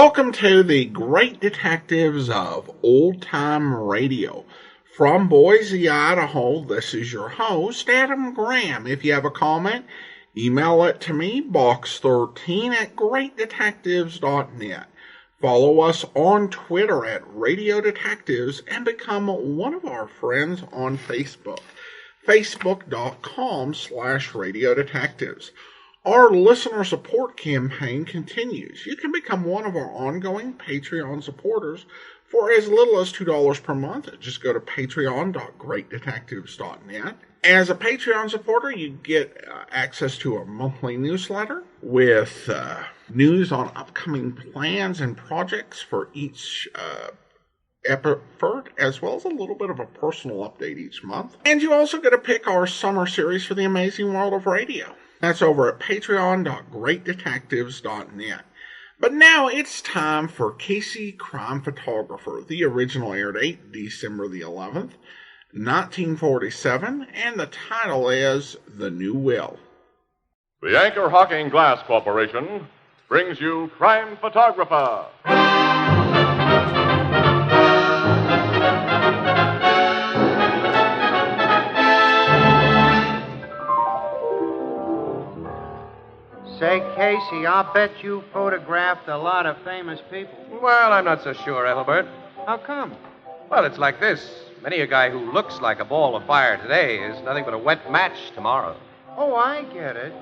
Welcome to the Great Detectives of Old Time Radio. From Boise, Idaho, this is your host, Adam Graham. If you have a comment, email it to me, box13@greatdetectives.net. Follow us on Twitter at Radio Detectives and become one of our friends on Facebook, facebook.com/Radio Detectives. Our listener support campaign continues. You can become one of our ongoing Patreon supporters for as little as $2 per month. Just go to patreon.greatdetectives.net. As a Patreon supporter, you get access to a monthly newsletter with news on upcoming plans and projects for each effort, as well as a little bit of a personal update each month. And you also get to pick our summer series for the amazing world of radio. That's over at patreon.greatdetectives.net. But now it's time for Casey Crime Photographer. The original air date, December the 11th, 1947, and the title is The New Will. The Anchor Hocking Glass Corporation brings you Crime Photographer. Say, Casey, I'll bet you photographed a lot of famous people. Well, I'm not so sure, Ethelbert. How come? Well, it's like this. Many a guy who looks like a ball of fire today is nothing but a wet match tomorrow. Oh, I get it.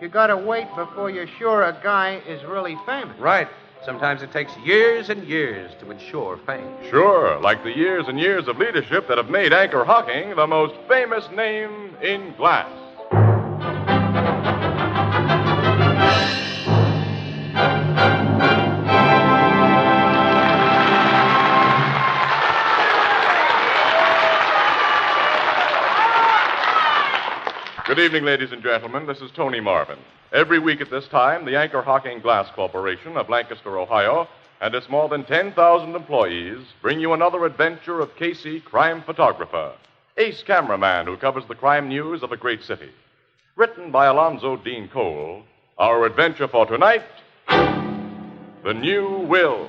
You gotta wait before you're sure a guy is really famous. Right. Sometimes it takes years and years to ensure fame. Sure, like the years and years of leadership that have made Anchor Hocking the most famous name in glass. Good evening, ladies and gentlemen. This is Tony Marvin. Every week at this time, the Anchor Hocking Glass Corporation of Lancaster, Ohio, and its more than 10,000 employees bring you another adventure of Casey, crime photographer, ace cameraman who covers the crime news of a great city. Written by Alonzo Dean Cole, our adventure for tonight, The New Will.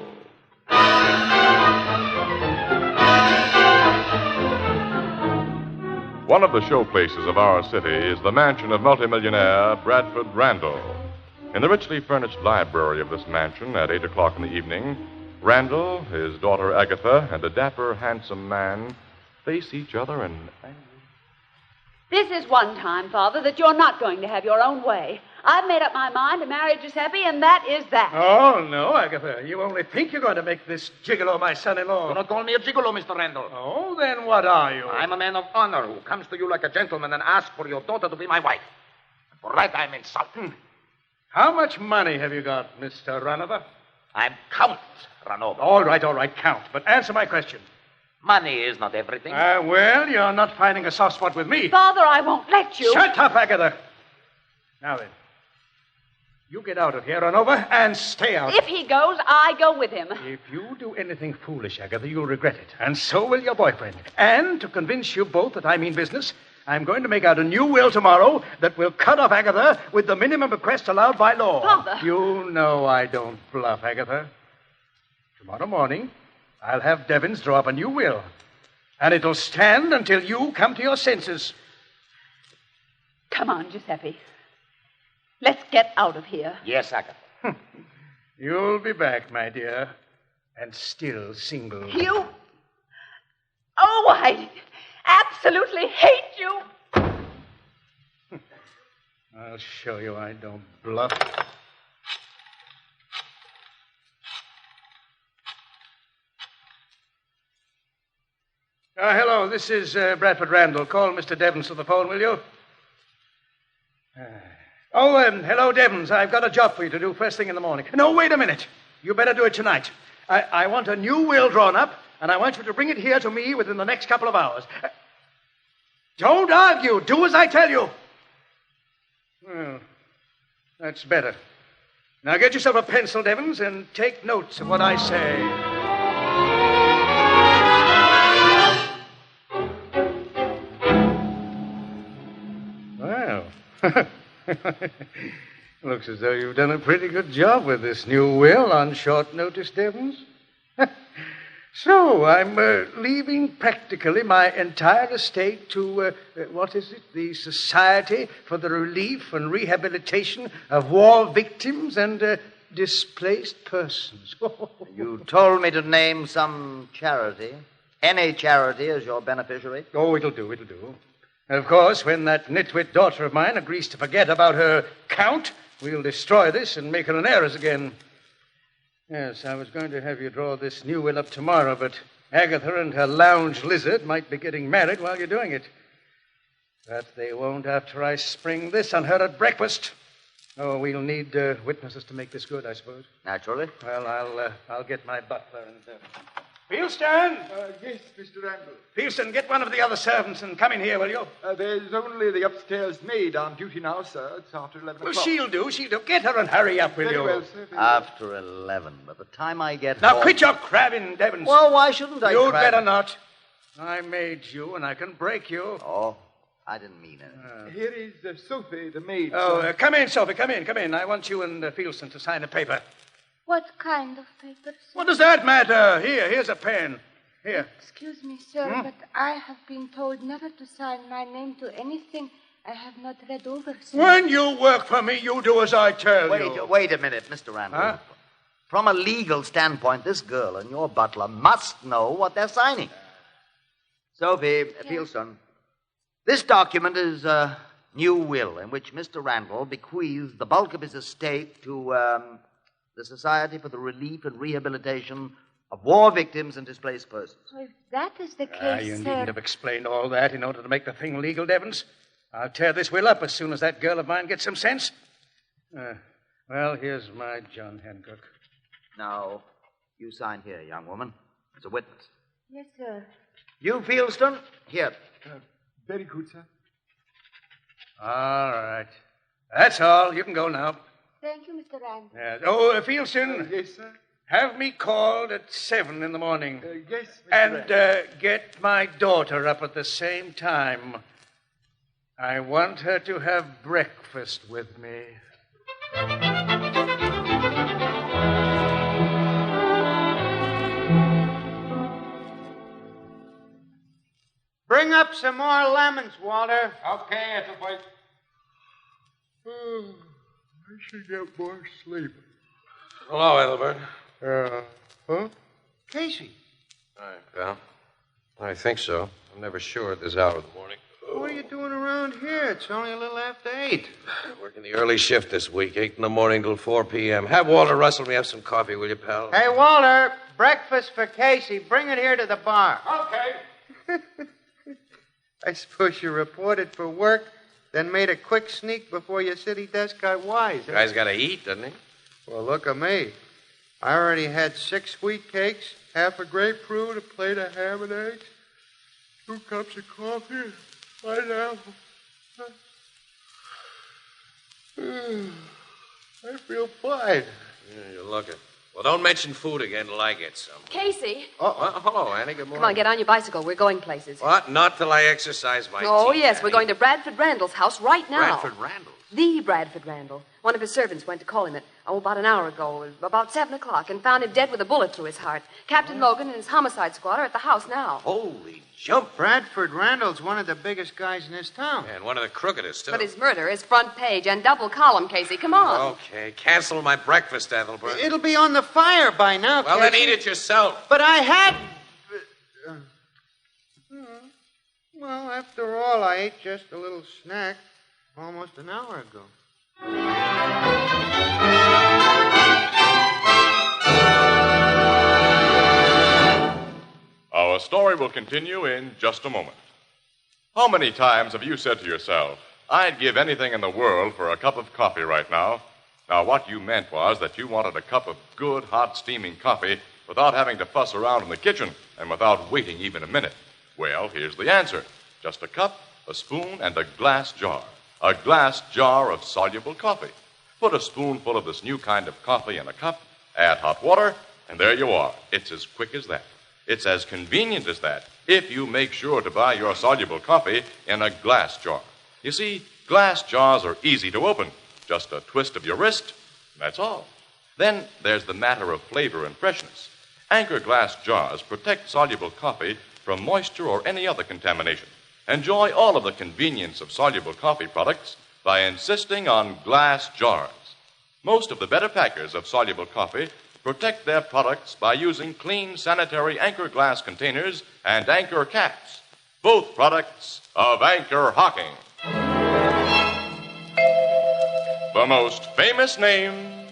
One of the showplaces of our city is the mansion of multimillionaire Bradford Randall. In the richly furnished library of this mansion at 8 o'clock in the evening, Randall, his daughter Agatha, and a dapper, handsome man face each other in angry... This is one time, Father, that you're not going to have your own way. I've made up my mind to marry Giuseppe, and that is that. Oh, no, Agatha. You only think you're going to make this gigolo my son-in-law. Do not call me a gigolo, Mr. Randall. Oh, then what are you? I'm a man of honor who comes to you like a gentleman and asks for your daughter to be my wife. And for that, I'm insulted. How much money have you got, Mr. Runover? I'm Count Runover. All right, count. But answer my question. Money is not everything. Well, you're not finding a soft spot with me. Father, I won't let you. Shut up, Agatha. Now then, you get out of here, Runover, and stay out. If he goes, I go with him. If you do anything foolish, Agatha, you'll regret it. And so will your boyfriend. And to convince you both that I mean business, I'm going to make out a new will tomorrow that will cut off Agatha with the minimum bequest allowed by law. Father. You know I don't bluff, Agatha. Tomorrow morning, I'll have Devins draw up a new will. And it'll stand until you come to your senses. Come on, Giuseppe. Let's get out of here. Yes, Agatha. You'll be back, my dear, and still single. You? Oh, I absolutely hate you. I'll show you I don't bluff. Hello, this is Bradford Randall. Call Mr. Devons to the phone, will you? Hello, Devons. I've got a job for you to do first thing in the morning. No, wait a minute. You better do it tonight. I want a new will drawn up, and I want you to bring it here to me within the next couple of hours. Don't argue. Do as I tell you. Well, that's better. Now get yourself a pencil, Devons, and take notes of what I say. Well, Looks as though you've done a pretty good job with this new will on short notice, Devons. So, I'm leaving practically my entire estate to, what is it? The Society for the Relief and Rehabilitation of War Victims and Displaced Persons. You told me to name some charity. Any charity as your beneficiary? Oh, it'll do. And of course, when that nitwit daughter of mine agrees to forget about her count, we'll destroy this and make her an heiress again. Yes, I was going to have you draw this new will up tomorrow, but Agatha and her lounge lizard might be getting married while you're doing it. But they won't after I spring this on her at breakfast. Oh, we'll need witnesses to make this good, I suppose. Naturally. Well, I'll get my butler and... Fieldston! Yes, Mr. Randall. Fieldston, get one of the other servants and come in here, will you? There's only the upstairs maid on duty now, sir. It's after 11 o'clock. Well, she'll do. Get her and hurry up, will Very you? well, sir. Very After 11. By the time I get Now, home... quit your crabbing, Devons. Well, why shouldn't I You'd crab? better not. I made you, and I can break you. Oh, I didn't mean it. Here is Sophie, the maid. Oh, come in, Sophie, come in. I want you and Fieldston to sign a paper. What kind of papers? What does that matter? Here's a pen. Here. Excuse me, sir, but I have been told never to sign my name to anything I have not read over, sir. When you work for me, you do as I tell you. Wait a minute, Mr. Randall. Huh? From a legal standpoint, this girl and your butler must know what they're signing. Sophie, Fieldston, this document is a new will in which Mr. Randall bequeaths the bulk of his estate to the Society for the Relief and Rehabilitation of War Victims and Displaced Persons. Well, if that is the case, You sir... needn't have explained all that in order to make the thing legal, Devons. I'll tear this will up as soon as that girl of mine gets some sense. Well, here's my John Hancock. Now, you sign here, young woman, as a witness. Yes, sir. You, Fieldston, here. Very good, sir. All right. That's all. You can go now. Thank you, Mr. Randall. Oh, Fieldston. Yes, sir. Have me called at 7 in the morning. Yes, Mr. And Randall. get my daughter up at the same time. I want her to have breakfast with me. Bring up some more lemons, Walter. Okay, Ethelbert. I should get more sleep. Hello, Ethelbert. Huh? Casey, Hi, pal. I think so. I'm never sure at this hour of the morning. what are you doing around here? It's only a little after 8. Working the early shift this week, 8 in the morning till 4 p.m. Have Walter Russell me have some coffee, will you, pal? Hey, Walter, breakfast for Casey. Bring it here to the bar. Okay. I suppose you reported for work, then made a quick sneak before your city desk got wise. Guy's got to eat, doesn't he? Well, look at me. I already had 6 wheat cakes, half a grapefruit, a plate of ham and eggs, 2 cups of coffee, pineapple. I feel fine. Yeah, you're looking. Well, don't mention food again till I get some. Casey. Well, hello, Annie. Good morning. Come on, get on your bicycle. We're going places. What? Not till I exercise my Oh, teeth, yes, Annie. we're going to Bradford Randall's house right now. Bradford Randall? The Bradford Randall. One of his servants went to call him about an hour ago, about 7 o'clock, and found him dead with a bullet through his heart. Captain Logan and his homicide squad are at the house now. Holy jump. Bradford Randall's one of the biggest guys in this town. And one of the crookedest, too. But his murder is front page and double column, Casey. Come on. Okay, cancel my breakfast, Ethelbert. It'll be on the fire by now, Well, then Casey. eat it yourself. But I had... Well, after all, I ate just a little snack almost an hour ago. Our story will continue in just a moment. How many times have you said to yourself, I'd give anything in the world for a cup of coffee right now? Now, what you meant was that you wanted a cup of good, hot, steaming coffee without having to fuss around in the kitchen and without waiting even a minute. Well, here's the answer. Just a cup, a spoon, and a glass jar. A glass jar of soluble coffee. Put a spoonful of this new kind of coffee in a cup, add hot water, and there you are. It's as quick as that. It's as convenient as that if you make sure to buy your soluble coffee in a glass jar. You see, glass jars are easy to open, Just a twist of your wrist, that's all. Then there's the matter of flavor and freshness. Anchor glass jars protect soluble coffee from moisture or any other contamination. Enjoy all of the convenience of soluble coffee products by insisting on glass jars. Most of the better packers of soluble coffee protect their products by using clean, sanitary Anchor glass containers and Anchor caps, both products of Anchor Hocking. The most famous name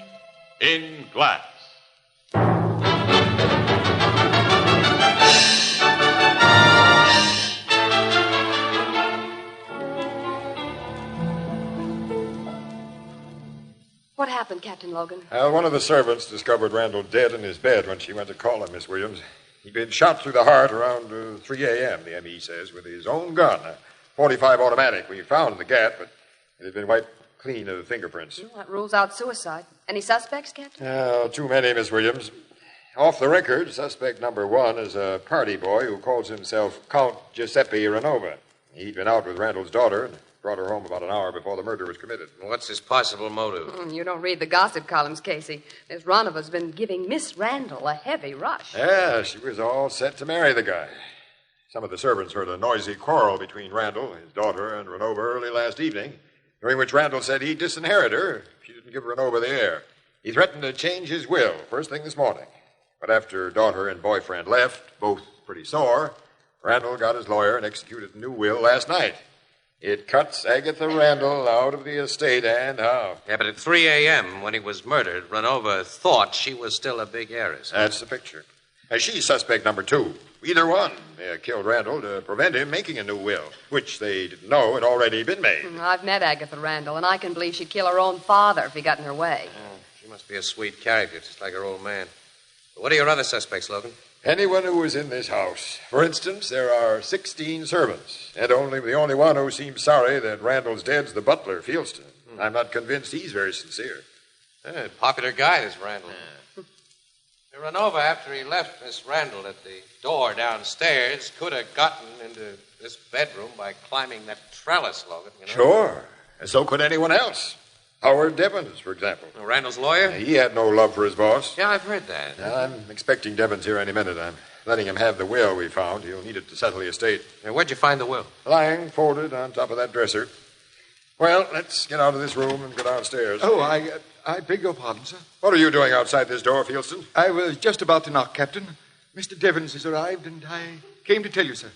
in glass. What happened, Captain Logan? One of the servants discovered Randall dead in his bed when she went to call him, Miss Williams. He'd been shot through the heart around 3 a.m., the M.E. says, with his own gun, a .45 automatic. We found the gap, but it had been wiped clean of the fingerprints. Well, that rules out suicide. Any suspects, Captain? Too many, Miss Williams. Off the record, suspect number 1 is a party boy who calls himself Count Giuseppe Renova. He'd been out with Randall's daughter and brought her home about an hour before the murder was committed. What's his possible motive? You don't read the gossip columns, Casey. Miss Ronova's been giving Miss Randall a heavy rush. Yeah, she was all set to marry the guy. Some of the servants heard a noisy quarrel between Randall, his daughter, and Renova early last evening, during which Randall said he'd disinherit her if she didn't give Renova the heir. He threatened to change his will first thing this morning. But after daughter and boyfriend left, both pretty sore, Randall got his lawyer and executed a new will last night. It cuts Agatha Randall out of the estate, and how? Yeah, but at 3 a.m., when he was murdered, Renova thought she was still a big heiress. That's the picture. She's suspect number 2. Either one. They killed Randall to prevent him making a new will, which they didn't know had already been made. I've met Agatha Randall, and I can believe she'd kill her own father if he got in her way. She must be a sweet character, just like her old man. But what are your other suspects, Logan? Anyone who was in this house. For instance, there are 16 servants, and the only one who seems sorry that Randall's dead's the butler, Fieldston. I'm not convinced he's very sincere. Popular guy, this Randall. Renova, after he left Miss Randall at the door downstairs, could have gotten into this bedroom by climbing that trellis, Logan, you know? Sure. And so could anyone else. Howard Devons, for example. Randall's lawyer? He had no love for his boss. Yeah, I've heard that. I'm expecting Devons here any minute. I'm letting him have the will we found. He'll need it to settle the estate. Where'd you find the will? Lying folded on top of that dresser. Well, let's get out of this room and go downstairs. Oh, I beg your pardon, sir. What are you doing outside this door, Fieldston? I was just about to knock, Captain. Mr. Devons has arrived, and I came to tell you, sir.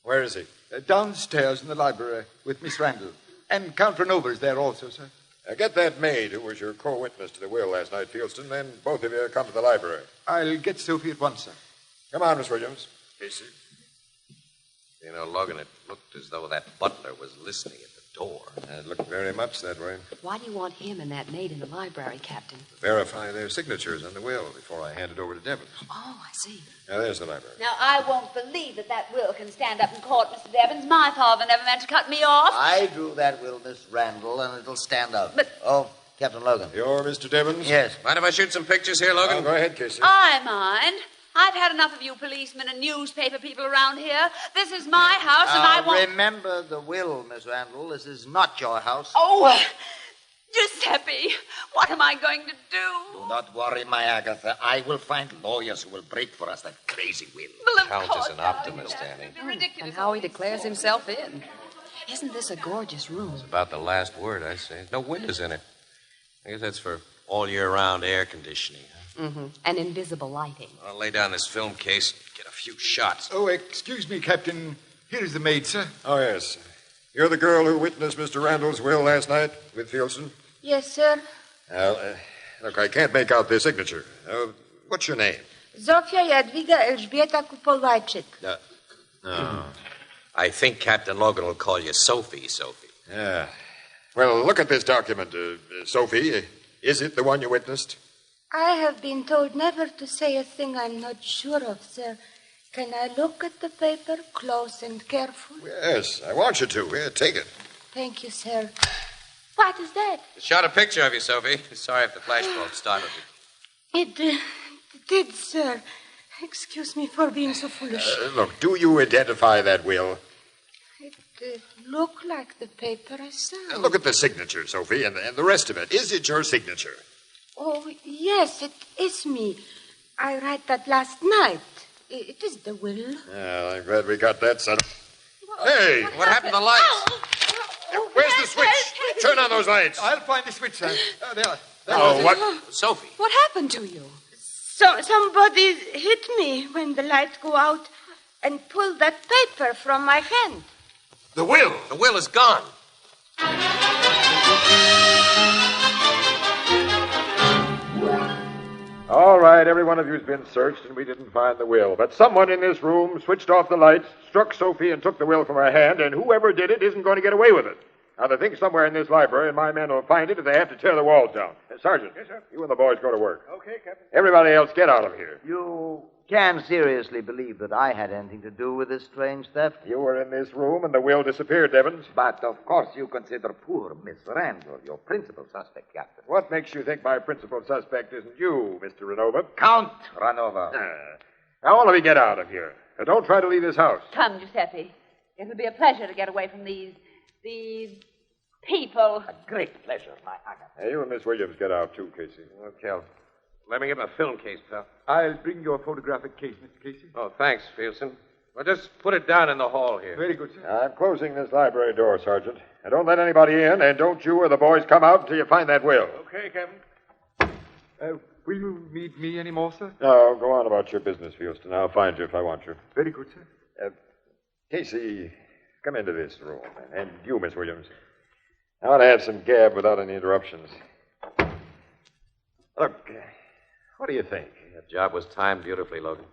Where is he? Downstairs in the library with Miss Randall. And Count Renova is there also, sir. Get that maid who was your co-witness to the will last night, Fieldston, then both of you come to the library. I'll get Sophie at once, sir. Come on, Miss Williams. Casey. You know, Logan, it looked as though that butler was listening at the door. It looked very much that way. Why do you want him and that maid in the library, Captain? Verify their signatures on the will before I hand it over to Devons. Oh, I see. Now, there's the library. Now, I won't believe that will can stand up in court, Mr. Devons. My father never meant to cut me off. I drew that will, Miss Randall, and it'll stand up. But... Oh, Captain Logan. You're Mr. Devons? Yes. Mind if I shoot some pictures here, Logan? Go ahead, Casey. I mind. I've had enough of you policemen and newspaper people around here. This is my house, and I won't... Remember the will, Miss Randall. This is not your house. Oh, Giuseppe, what am I going to do? Do not worry, my Agatha. I will find lawyers who will break for us that crazy will. Well, of Count course, is an optimist, Annie. And how he declares himself in. Isn't this a gorgeous room? It's about the last word, I say. No windows in it. I guess that's for all year-round air conditioning. Mm-hmm. And invisible lighting. I'll lay down this film case and get a few shots. Oh, excuse me, Captain. Here is the maid, sir. Oh, yes. You're the girl who witnessed Mr. Randall's will last night with Fieldston? Yes, sir. Well, look, I can't make out their signature. What's your name? Zofia Jadwiga Elżbieta Kupolajczyk. I think Captain Logan will call you Sophie. Yeah. Well, look at this document, Sophie. Is it the one you witnessed? I have been told never to say a thing I'm not sure of, sir. Can I look at the paper close and careful? Yes, I want you to. Here, take it. Thank you, sir. What is that? Shot a picture of you, Sophie. Sorry if the flashbulb startled you. It did, sir. Excuse me for being so foolish. Look, do you identify that will? look like the paper I signed. Look at the signature, Sophie, and the rest of it. Is it your signature? Oh, yes, it is me. I write that last night. It is the will. Yeah, I'm glad we got that settled. Hey! What happened to the lights? Where's the switch? Turn on those lights. I'll find the switch, sir. There. Oh, what? Sophie. What happened to you? Somebody hit me when the lights go out and pulled that paper from my hand. The will. The will is gone. All right, every one of you's been searched, and we didn't find the will. But someone in this room switched off the lights, struck Sophie, and took the will from her hand, and whoever did it isn't going to get away with it. Now, the thing's somewhere in this library, and my men will find it if they have to tear the walls down. Sergeant. Yes, sir. You and the boys go to work. Okay, Captain. Everybody else, get out of here. You can seriously believe that I had anything to do with this strange theft? You were in this room, and the will disappeared, Evans. But, of course, you consider poor Miss Randall your principal suspect, Captain. What makes you think my principal suspect isn't you, Mr. Renova? Count Ranova. Now, all of you get out of here. Now, don't try to leave this house. Come, Giuseppe. It'll be a pleasure to get away from these people. A great pleasure, my Agatha. Hey, you and Miss Williams get out, too, Casey. Okay. Let me get my film case, pal. I'll bring your photographic case, Mr. Casey. Oh, thanks, Fieldston. Well, just put it down in the hall here. Very good, sir. I'm closing this library door, Sergeant. And don't let anybody in, and don't you or the boys come out until you find that will. Okay, Captain. Will you need me any more, sir? No, go on about your business, Fieldston. I'll find you if I want you. Very good, sir. Casey, come into this room. And you, Miss Williams. I want to have some gab without any interruptions. Look, what do you think? That job was timed beautifully, Logan.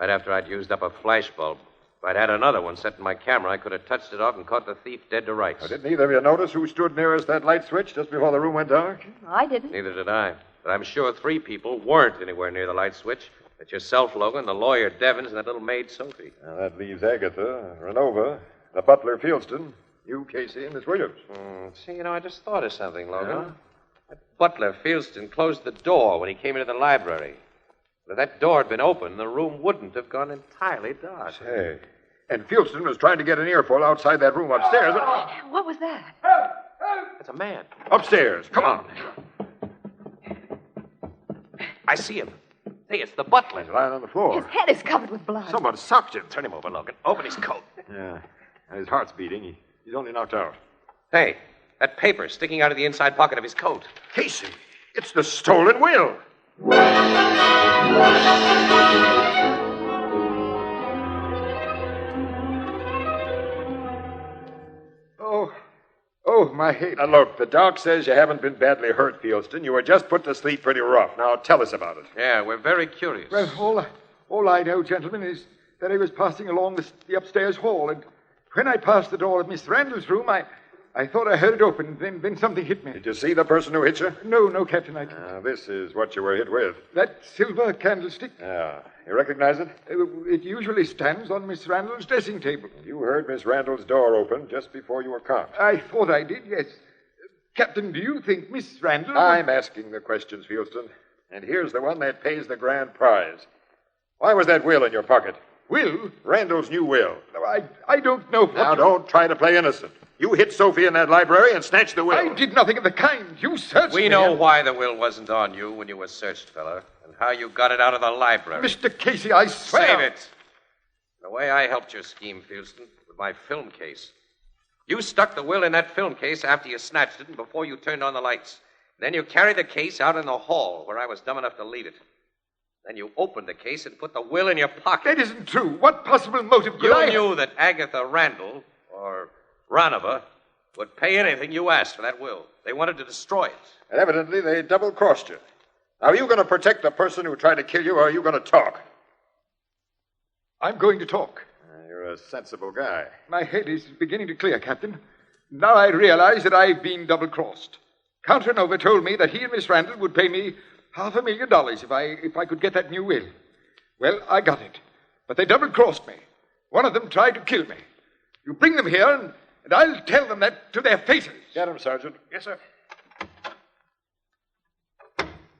Right after I'd used up a flash bulb. If I'd had another one set in my camera, I could have touched it off and caught the thief dead to rights. Now, didn't either of you notice who stood nearest that light switch just before the room went dark? I didn't. Neither did I. But I'm sure 3 people weren't anywhere near the light switch. It's yourself, Logan, the lawyer, Devins, and that little maid, Sophie. Now, that leaves Agatha, Renova, the butler, Fieldston, you, Casey, and Miss Williams. See, I just thought of something, Logan. Yeah? That butler, Fieldston, closed the door when he came into the library. But if that door had been open, the room wouldn't have gone entirely dark. Hey, and Fieldston was trying to get an earful outside that room upstairs. What was that? It's a man. Upstairs. Come on. I see him. Say, it's the butler. He's lying on the floor. His head is covered with blood. Someone socked him. Turn him over, Logan. Open his coat. Yeah. And his heart's beating. He's only knocked out. Hey, that paper sticking out of the inside pocket of his coat. Casey, it's the stolen will. Oh, my head. Now, look, the doc says you haven't been badly hurt, Fieldston. You were just put to sleep pretty rough. Now, tell us about it. Yeah, we're very curious. Well, all I know, gentlemen, is that I was passing along the upstairs hall, and when I passed the door of Miss Randall's room, I thought I heard it open, then something hit me. Did you see the person who hit you? No, Captain, I didn't. This is what you were hit with. That silver candlestick? Yeah. You recognize it? It usually stands on Miss Randall's dressing table. You heard Miss Randall's door open just before you were caught. I thought I did, yes. Captain, do you think Miss Randall... I'm asking the questions, Fieldston. And here's the one that pays the grand prize. Why was that will in your pocket? Will? Randall's new will. No, I don't know what... Now, don't try to play innocent. You hit Sophie in that library and snatched the will. I did nothing of the kind. You searched me. We know why the will wasn't on you when you were searched, fella, and how you got it out of the library. Mr. Casey, I swear... Save it. The way I helped your scheme, Fieldston, with my film case. You stuck the will in that film case after you snatched it and before you turned on the lights. Then you carried the case out in the hall where I was dumb enough to leave it. Then you opened the case and put the will in your pocket. That isn't true. What possible motive could I... You knew that Agatha Randall, or Ranova, would pay anything you asked for that will. They wanted to destroy it. And evidently, they double-crossed you. Now, are you going to protect the person who tried to kill you, or are you going to talk? I'm going to talk. You're a sensible guy. My head is beginning to clear, Captain. Now I realize that I've been double-crossed. Count Ranova told me that he and Miss Randall would pay me $500,000 if I could get that new will. Well, I got it. But they double-crossed me. One of them tried to kill me. You bring them here, and I'll tell them that to their faces. Get him, Sergeant. Yes, sir.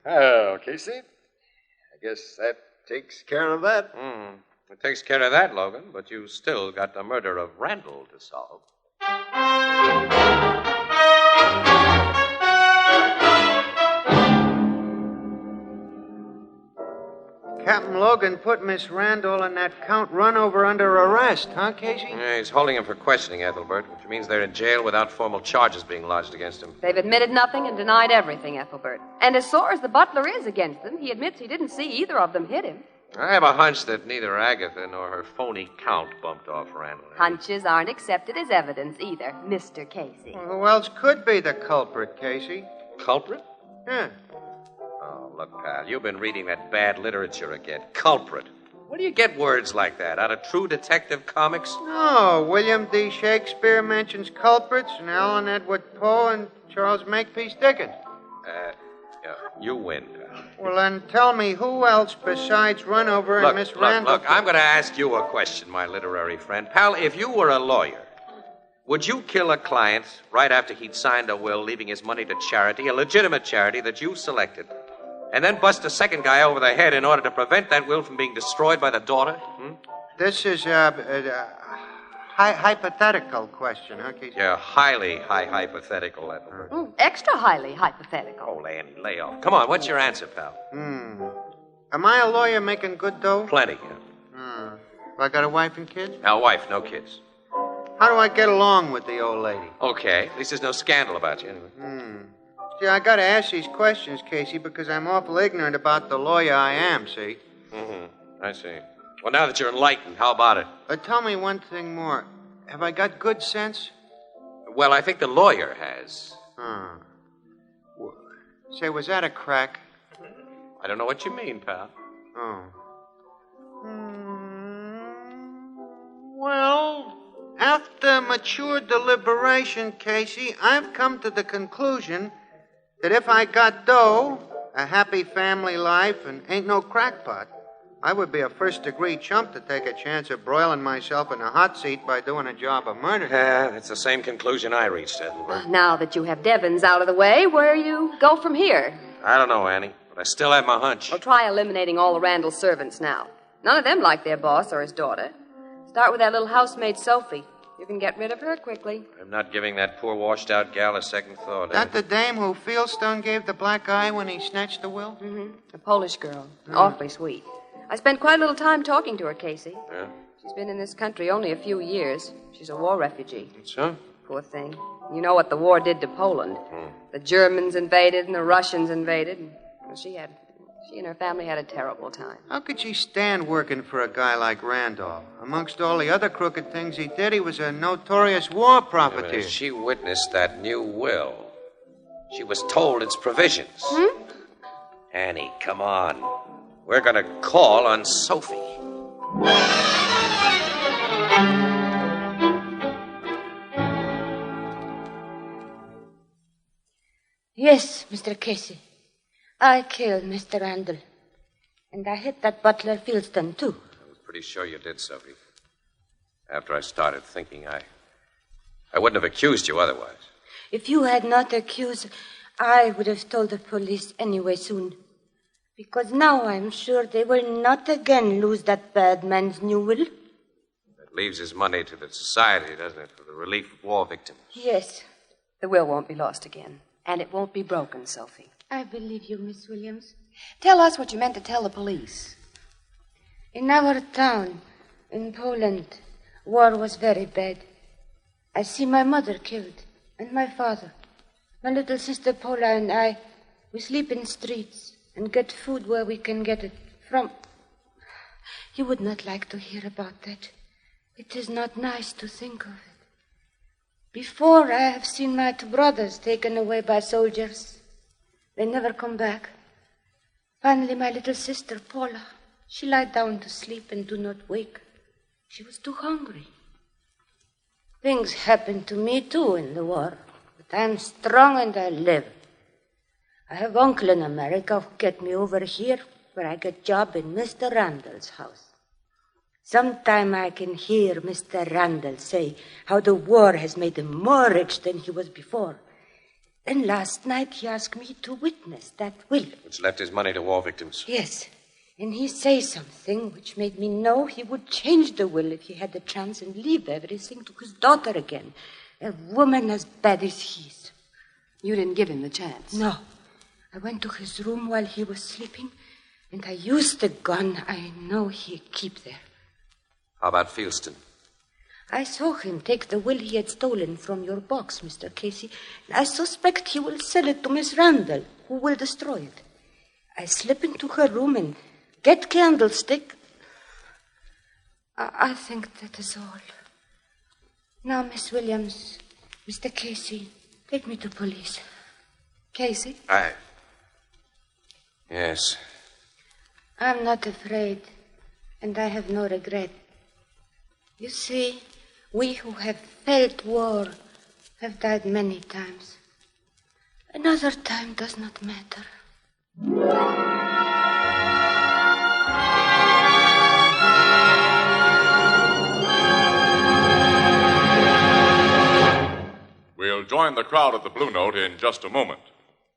Well, Casey, I guess that takes care of that. It takes care of that, Logan, but you still got the murder of Randall to solve. Captain Logan put Miss Randall and that Count Runover under arrest, huh, Casey? Yeah, he's holding him for questioning, Ethelbert, which means they're in jail without formal charges being lodged against him. They've admitted nothing and denied everything, Ethelbert. And as sore as the butler is against them, he admits he didn't see either of them hit him. I have a hunch that neither Agatha nor her phony Count bumped off Randall. Hunches aren't accepted as evidence either, Mr. Casey. Well, who else could be the culprit, Casey? Culprit? Yeah. Oh, look, pal, you've been reading that bad literature again. Culprit. Where do you get words like that? Out of True Detective comics? No, William D. Shakespeare mentions culprits, and Allen Edward Poe and Charles Makepeace Dickens. Yeah, you win, pal. Well, then tell me who else besides Runover and Miss Randall... Look, I'm going to ask you a question, my literary friend. Pal, if you were a lawyer, would you kill a client right after he'd signed a will leaving his money to charity, a legitimate charity that you selected, and then bust a second guy over the head in order to prevent that will from being destroyed by the daughter? This is a hypothetical question, huh, Casey? Yeah, highly hypothetical, Ethelbert. Extra highly hypothetical. Oh, Annie, lay off. Come on, what's your answer, pal? Am I a lawyer making good dough? Plenty, yeah. I got a wife and kids? Now, wife, no kids. How do I get along with the old lady? Okay, at least there's no scandal about you, anyway. See, I gotta ask these questions, Casey, because I'm awful ignorant about the lawyer I am, see? I see. Well, now that you're enlightened, how about it? Tell me one thing more. Have I got good sense? Well, I think the lawyer has. Say, was that a crack? I don't know what you mean, pal. Well, after mature deliberation, Casey, I've come to the conclusion that if I got dough, a happy family life, and ain't no crackpot, I would be a first-degree chump to take a chance of broiling myself in a hot seat by doing a job of murder. Yeah, that's the same conclusion I reached, Ethelbert. Now that you have Devons out of the way, where you go from here? I don't know, Annie, but I still have my hunch. Well, try eliminating all the Randall servants now. None of them like their boss or his daughter. Start with that little housemaid, Sophie. You can get rid of her quickly. I'm not giving that poor washed-out gal a second thought. That the dame who Fieldstone gave the black eye when he snatched the will? A Polish girl. Awfully sweet. I spent quite a little time talking to her, Casey. Yeah? She's been in this country only a few years. She's a war refugee. So? Poor thing. You know what the war did to Poland. The Germans invaded and the Russians invaded. And she and her family had a terrible time. How could she stand working for a guy like Randolph? Amongst all the other crooked things he did, he was a notorious war profiteer. She witnessed that new will. She was told its provisions. Annie, come on. We're going to call on Sophie. Yes, Mr. Casey. I killed Mr. Randall. And I hit that butler Fieldstone, too. I was pretty sure you did, Sophie. After I started thinking, I wouldn't have accused you otherwise. If you had not accused, I would have told the police anyway soon. Because now I'm sure they will not again lose that bad man's new will. It leaves his money to the society, doesn't it, for the relief of war victims? Yes. The will won't be lost again. And it won't be broken, Sophie. I believe you, Miss Williams. Tell us what you meant to tell the police. In our town, in Poland, war was very bad. I see my mother killed, and my father. My little sister Paula and I, we sleep in streets and get food where we can get it from. You would not like to hear about that. It is not nice to think of it. Before, I have seen my two brothers taken away by soldiers. They never come back. Finally, my little sister, Paula, she lied down to sleep and do not wake. She was too hungry. Things happened to me, too, in the war. But I'm strong and I live. I have uncle in America who get me over here where I get job in Mr. Randall's house. Sometime I can hear Mr. Randall say how the war has made him more rich than he was before. And last night he asked me to witness that will. Which left his money to war victims. Yes. And he say something which made me know he would change the will if he had the chance and leave everything to his daughter again. A woman as bad as he is. You didn't give him the chance. No. I went to his room while he was sleeping, and I used the gun I know he keep there. How about Fieldston? I saw him take the will he had stolen from your box, Mr. Casey, and I suspect he will sell it to Miss Randall, who will destroy it. I slip into her room and get candlestick. I think that is all. Now, Miss Williams, Mr. Casey, take me to police. Casey? Yes. I'm not afraid, and I have no regret. You see, we who have felt war have died many times. Another time does not matter. We'll join the crowd at the Blue Note in just a moment.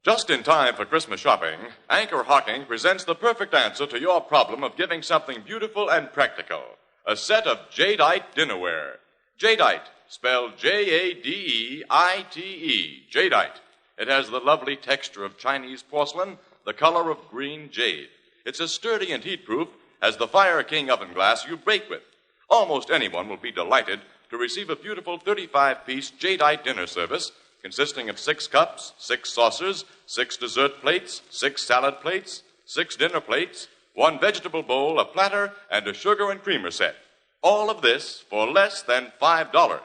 Just in time for Christmas shopping, Anchor Hocking presents the perfect answer to your problem of giving something beautiful and practical. A set of jadeite dinnerware. Jadeite, spelled Jadeite. Jadeite. It has the lovely texture of Chinese porcelain, the color of green jade. It's as sturdy and heat-proof as the Fire King oven glass you bake with. Almost anyone will be delighted to receive a beautiful 35-piece jadeite dinner service consisting of 6 cups, 6 saucers, 6 dessert plates, 6 salad plates, 6 dinner plates, 1 vegetable bowl, a platter, and a sugar and creamer set. All of this for less than $5.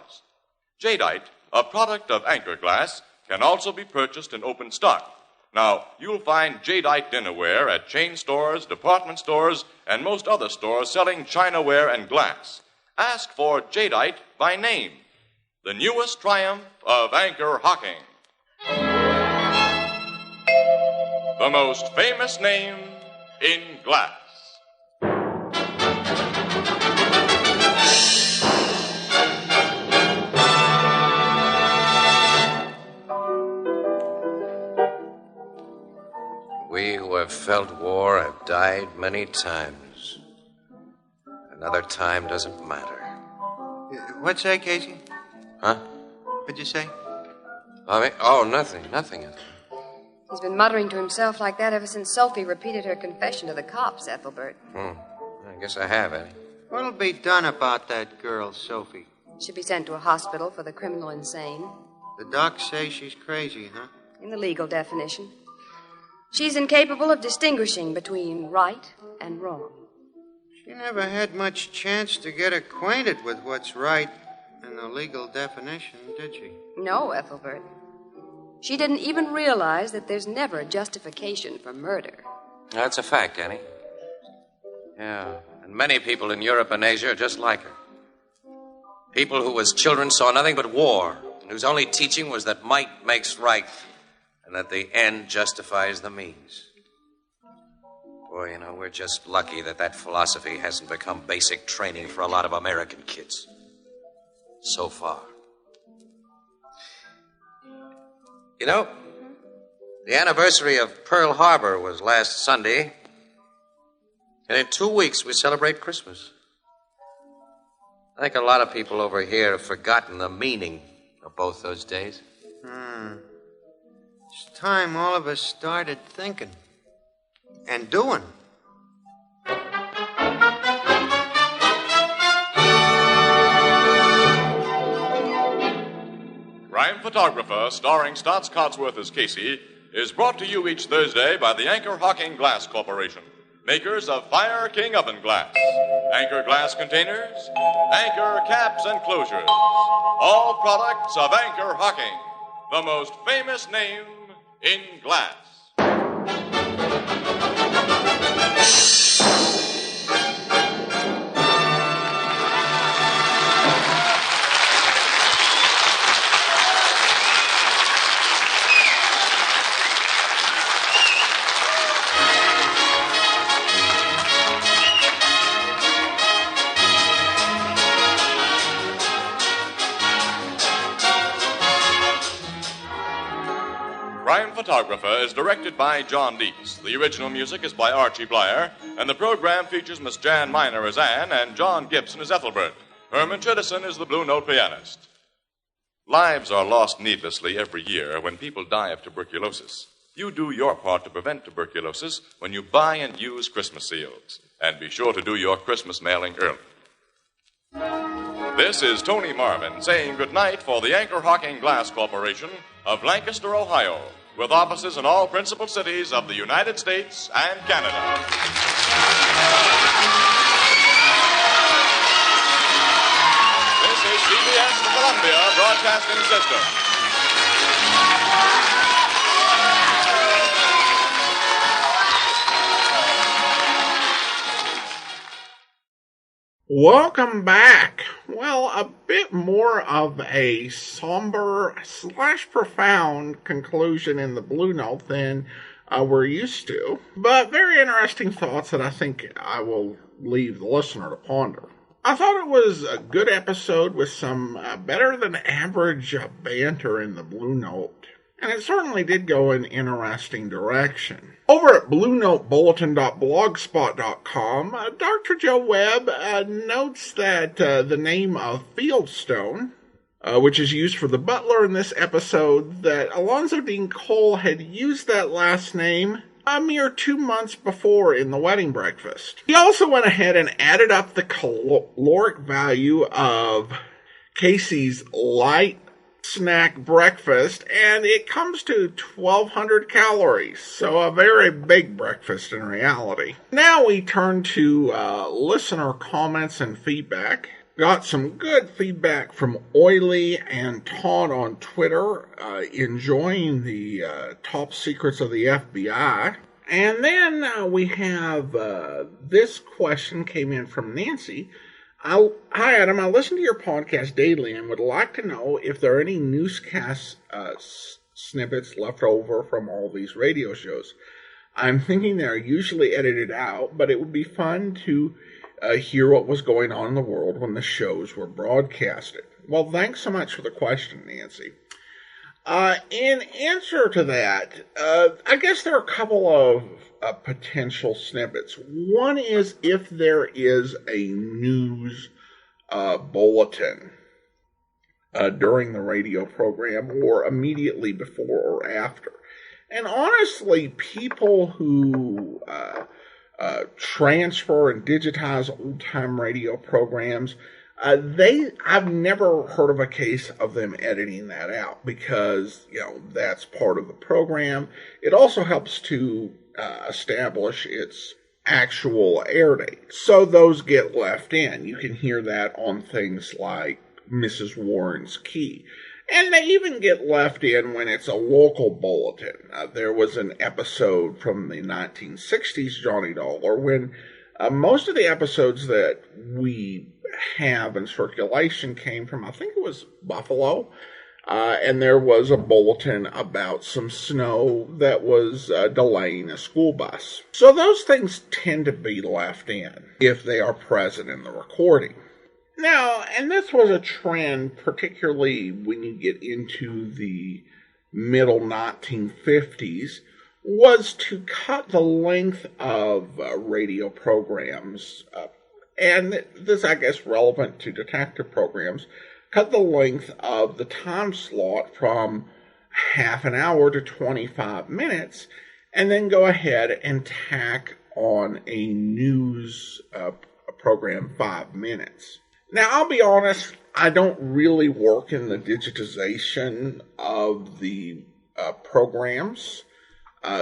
Jadeite, a product of Anchor Glass, can also be purchased in open stock. Now, you'll find jadeite dinnerware at chain stores, department stores, and most other stores selling chinaware and glass. Ask for jadeite by name. The newest triumph of Anchor Hocking. The most famous name in glass. We who have felt war have died many times. Another time doesn't matter. What's that, Casey? Huh? What'd you say? Nothing. He's been muttering to himself like that ever since Sophie repeated her confession to the cops, Ethelbert. I guess I have, Eddie. What'll be done about that girl, Sophie? Should be sent to a hospital for the criminal insane. The docs say she's crazy, huh? In the legal definition. She's incapable of distinguishing between right and wrong. She never had much chance to get acquainted with what's right in the legal definition, did she? No, Ethelbert. She didn't even realize that there's never a justification for murder. That's a fact, Annie. Yeah, and many people in Europe and Asia are just like her. People who as children saw nothing but war, and whose only teaching was that might makes right, and that the end justifies the means. Boy, we're just lucky that philosophy hasn't become basic training for a lot of American kids. So far. The anniversary of Pearl Harbor was last Sunday, and in 2 weeks we celebrate Christmas. I think a lot of people over here have forgotten the meaning of both those days. It's time all of us started thinking and doing. Crime Photographer, starring Stotts Cotsworth as Casey, is brought to you each Thursday by the Anchor Hocking Glass Corporation, makers of Fire King oven glass, Anchor glass containers, Anchor caps and closures. All products of Anchor Hocking, the most famous name in glass. Crime Photographer is directed by John Deese. The original music is by Archie Blyer, and the program features Miss Jan Miner as Anne and John Gibson as Ethelbert. Herman Chittison is the Blue Note pianist. Lives are lost needlessly every year when people die of tuberculosis. You do your part to prevent tuberculosis when you buy and use Christmas seals. And be sure to do your Christmas mailing early. This is Tony Marvin saying goodnight for the Anchor Hocking Glass Corporation of Lancaster, Ohio, with offices in all principal cities of the United States and Canada. This is CBS, the Columbia Broadcasting System. Welcome back. Well, a bit more of a somber / profound conclusion in the Blue Note than we're used to, but very interesting thoughts that I think I will leave the listener to ponder. I thought it was a good episode with some better than average banter in the Blue Note, and it certainly did go in an interesting direction. Over at BlueNoteBulletin.blogspot.com, Dr. Joe Webb notes that the name of Fieldstone, which is used for the butler in this episode, that Alonzo Dean Cole had used that last name a mere 2 months before in the wedding breakfast. He also went ahead and added up the caloric value of Casey's light snack breakfast, and it comes to 1,200 calories, so a very big breakfast in reality. Now we turn to listener comments and feedback. Got some good feedback from Oily and Todd on Twitter, enjoying the top secrets of the FBI. And then we have this question came in from Nancy. Hi, Adam. I listen to your podcast daily and would like to know if there are any newscast snippets left over from all these radio shows. I'm thinking they're usually edited out, but it would be fun to hear what was going on in the world when the shows were broadcasted. Well, thanks so much for the question, Nancy. In answer to that, I guess there are a couple of potential snippets. One is if there is a news bulletin during the radio program or immediately before or after. And honestly, people who transfer and digitize old-time radio programs, I've never heard of a case of them editing that out because, that's part of the program. It also helps to establish its actual air date. So those get left in. You can hear that on things like Mrs. Warren's Key. And they even get left in when it's a local bulletin. There was an episode from the 1960s, Johnny Dollar, when most of the episodes that we have in circulation came from, I think it was Buffalo, and there was a bulletin about some snow that was delaying a school bus. So those things tend to be left in if they are present in the recording. Now, and this was a trend, particularly when you get into the middle 1950s, was to cut the length of radio programs, and this, I guess, relevant to detective programs, cut the length of the time slot from half an hour to 25 minutes, and then go ahead and tack on a news program 5 minutes. Now, I'll be honest, I don't really work in the digitization of the programs,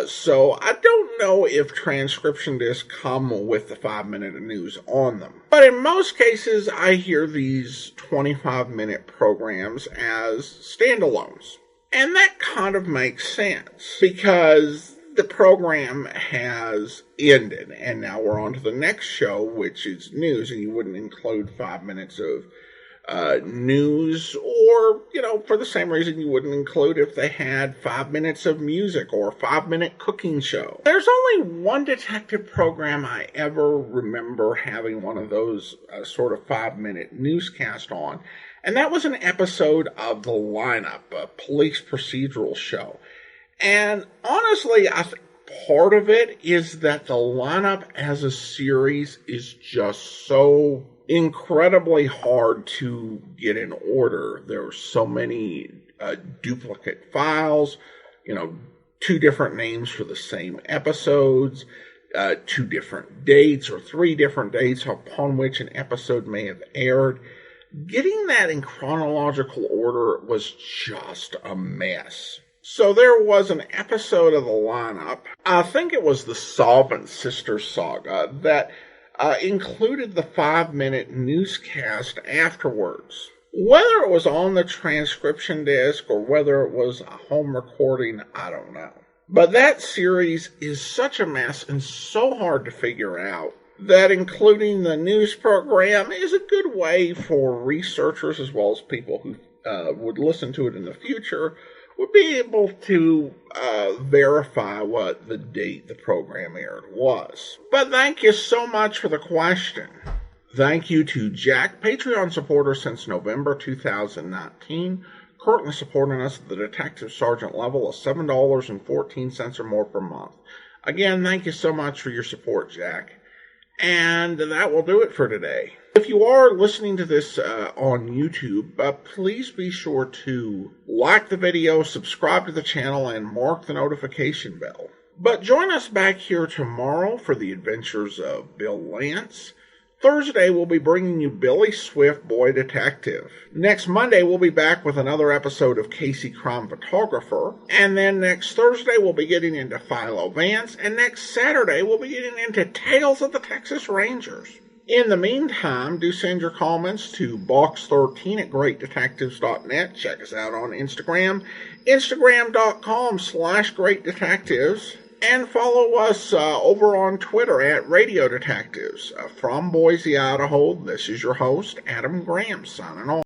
so I don't know if transcription discs come with the 5-minute news on them. But in most cases, I hear these 25-minute programs as standalones. And that kind of makes sense, because the program has ended, and now we're on to the next show, which is news, and you wouldn't include 5 minutes of news, or, for the same reason you wouldn't include if they had 5 minutes of music or a 5-minute cooking show. There's only one detective program I ever remember having one of those sort of 5-minute newscast on, and that was an episode of The Lineup, a police procedural show. And honestly, I think part of it is that the lineup as a series is just so incredibly hard to get in order. There are so many duplicate files, 2 different names for the same episodes, 2 different dates or 3 different dates upon which an episode may have aired. Getting that in chronological order was just a mess. So there was an episode of the lineup, I think it was the Solvent Sisters saga, that included the 5-minute newscast afterwards. Whether it was on the transcription disc or whether it was a home recording, I don't know. But that series is such a mess and so hard to figure out that including the news program is a good way for researchers as well as people who would listen to it in the future would be able to verify what the date the program aired was. But thank you so much for the question. Thank you to Jack, Patreon supporter since November 2019, currently supporting us at the Detective Sergeant level of $7.14 or more per month. Again, thank you so much for your support, Jack. And that will do it for today. If you are listening to this on YouTube, please be sure to like the video, subscribe to the channel, and mark the notification bell. But join us back here tomorrow for the adventures of Bill Lance. Thursday, we'll be bringing you Billy Swift, Boy Detective. Next Monday, we'll be back with another episode of Casey Crime Photographer. And then next Thursday, we'll be getting into Philo Vance. And next Saturday, we'll be getting into Tales of the Texas Rangers. In the meantime, do send your comments to box13 at greatdetectives.net. Check us out on Instagram, instagram.com/greatdetectives. And follow us over on Twitter at Radio Detectives. From Boise, Idaho, this is your host, Adam Graham, signing off.